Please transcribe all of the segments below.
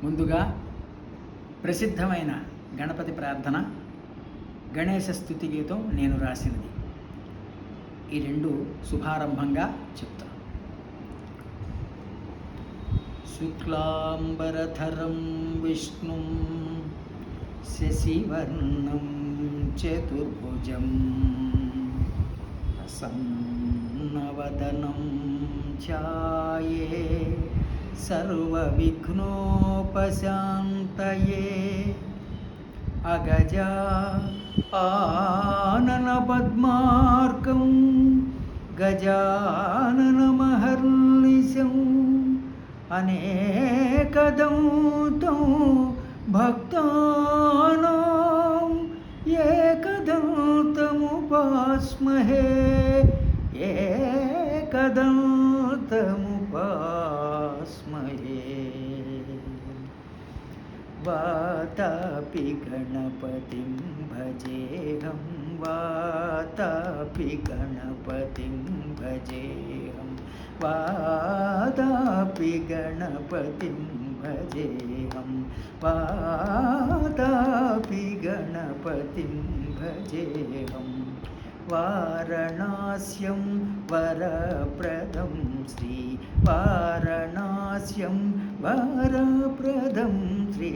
ముందుగా ప్రసిద్ధమైన గణపతి ప్రార్థన, గణేశ స్తుతి గీతం నేను రాసినది. ఈ రెండు శుభారంభంగా చెప్తాను. శుక్లాంబరధరం విష్ణుం శశివర్ణం చతుర్భుజం ప్రసన్నవదనం ఛాయే సర్వవిఘ్నోపశాంతయే అగజా ఆనన పద్మార్కం గజాననమహర్నిశం అనేకదంతం భక్తానాం ఏకదంతముపాస్మహే ఏకదంతముపాస్మహే. వాతాపి గణపతిం భజేహం, వాతాపి గణపతిం భజేహం, వాతాపి గణపతిం భజేహం, వాతాపి గణపతిం భజేహం. వారణాస్యం వరప్రదం శ్రీ, వారణాస్యం వరప్రదం శ్రీ,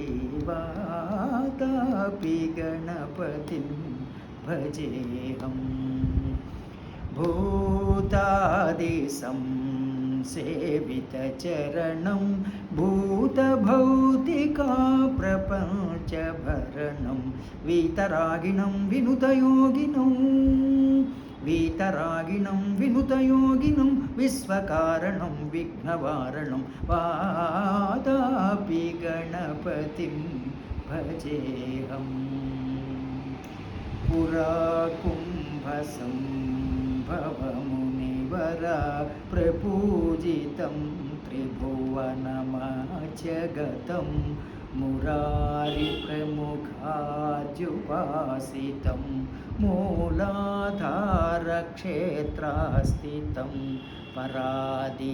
వాతాపి గణపతిం భజేహం. భూతాదిశం సేవితచరణం భూతభౌతికా ప్రపంచభరణం వీతరాగిణం వినుతయోగినం, వీతరాగిణం వినుతయోగినం విశ్వకారణం విఘ్నవారణం వాతాపి గణపతిం భజేహం. పురా కుంభసంభవమునివర ప్రపూజితం త్రిభువనమజగతం మురారి ప్రముఖార్జుపాసితం మూలాధారక్షేత్రాస్థితం పరాదిచత్వారి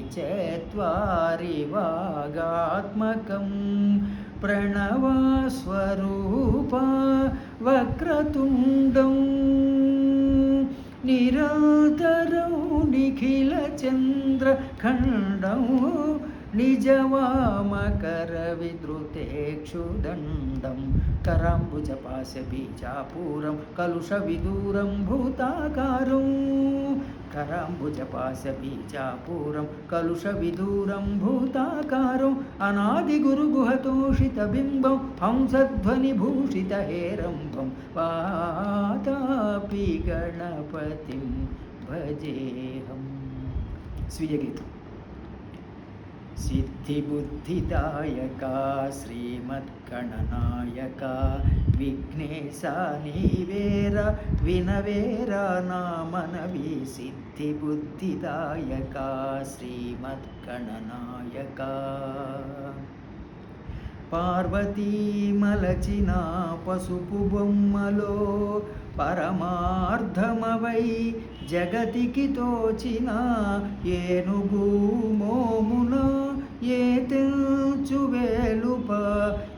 వాగాత్మకం ప్రణవస్వరూప వక్రతుండం నిరంతరం నిఖిలచంద్రఖండం నిజవామకర విద్రుతేక్షుదండం కరాంబుజపాశబీజాపూరం కలుషవిదూరం భూతాకారం, కరాంబుజపాశబీజాపూరం కలుషవిదూరం భూతాకారం అనాదిగురుగుహతోషితబింబం హంసధ్వనిభూషితహేరంబం వాతాపి గణపతిం భజేహం. స్వీయగీతం. సిద్ధిబుద్ధిదాయక శ్రీమద్గణనాయక విఘ్నేశ నీవేర వినవేర నా మనవి. సిద్ధిబుద్ధిదాయక శ్రీమద్గణనాయక పార్వతీ మలచిన పసుపు బొమ్మలో పరమార్థమవై జగతికి తోచిన ఏనుగు మోమున ఏ తెల్చు వేలుప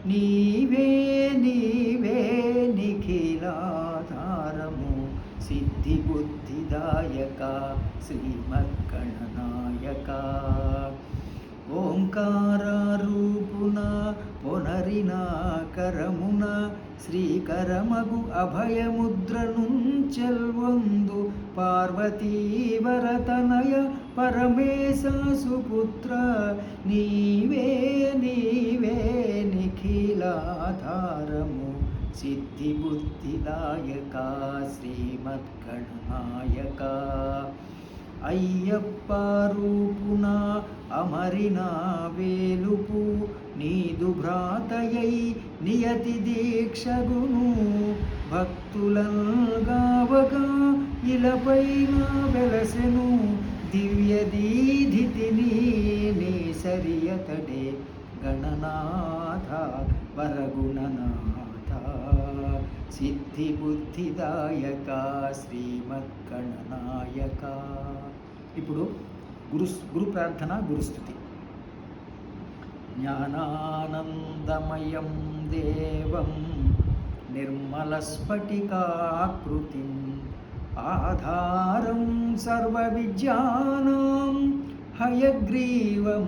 నీవే నీవే నిఖిలాధారము. సిద్ధిబుద్ధిదాయక శ్రీమద్గణనాయక ఓంకారూపున పొనరిన కరమున శ్రీకరమగు అభయముద్రనుంచెల్వందు పార్వతీవరతనయ పరమేశ సుపుత్ర నీవే నీవే నిఖిలాధారము. సిద్ధిబుద్ధిదాయక శ్రీమద్గణనాయక అయ్యప్ప రూపున అమరిన వేలుపు నీదు భ్రాతయై నియతి దీక్షగును భక్తులంగావగా ఇలపైన వెలసెను దివ్యదీధితిని నీ సరియతడే గణనాథ వరగుణనాథ. సిద్ధిబుద్ధిదాయక శ్రీమద్గణనాయక. ఇప్పుడు గురు ప్రార్థన, గురుస్థుతి. జ్ఞానానందమయం ఆనందమయం దేవం నిర్మలస్ఫటికాకృతిం ఆధారం సర్వవిద్యానాం హయగ్రీవముపాస్మహే.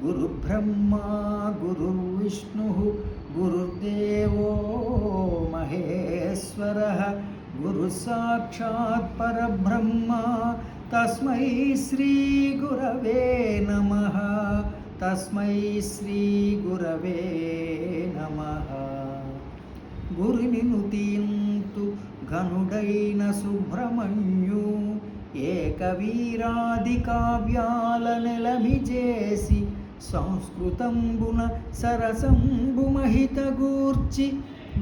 గురుబ్రహ్మా గురుర్విష్ణుః గురుర్దేవో మహేశ్వరః గురుసాక్షాత్ పరబ్రహ్మ తస్మై శ్రీ గురవే నమః. తస్మై శ్రీ గురవే నమః. గురునిను తీంతు ఘనుడైన సుబ్రహ్మణ్యు ఏకవీరాది కావ్యాల నెలమిజేసి సంస్కృతంబున సరసంబు మహిత గూర్చి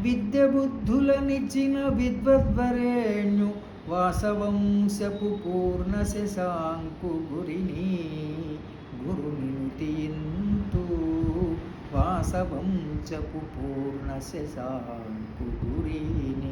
విద్య బుద్ధులనిచ్చిన విద్వద్వరేణ్యు వాసవంశపు పూర్ణ శశాంకు గురిని. గురునిను తీంతు వాసవంశపు పూర్ణ శశాంకు గురిని.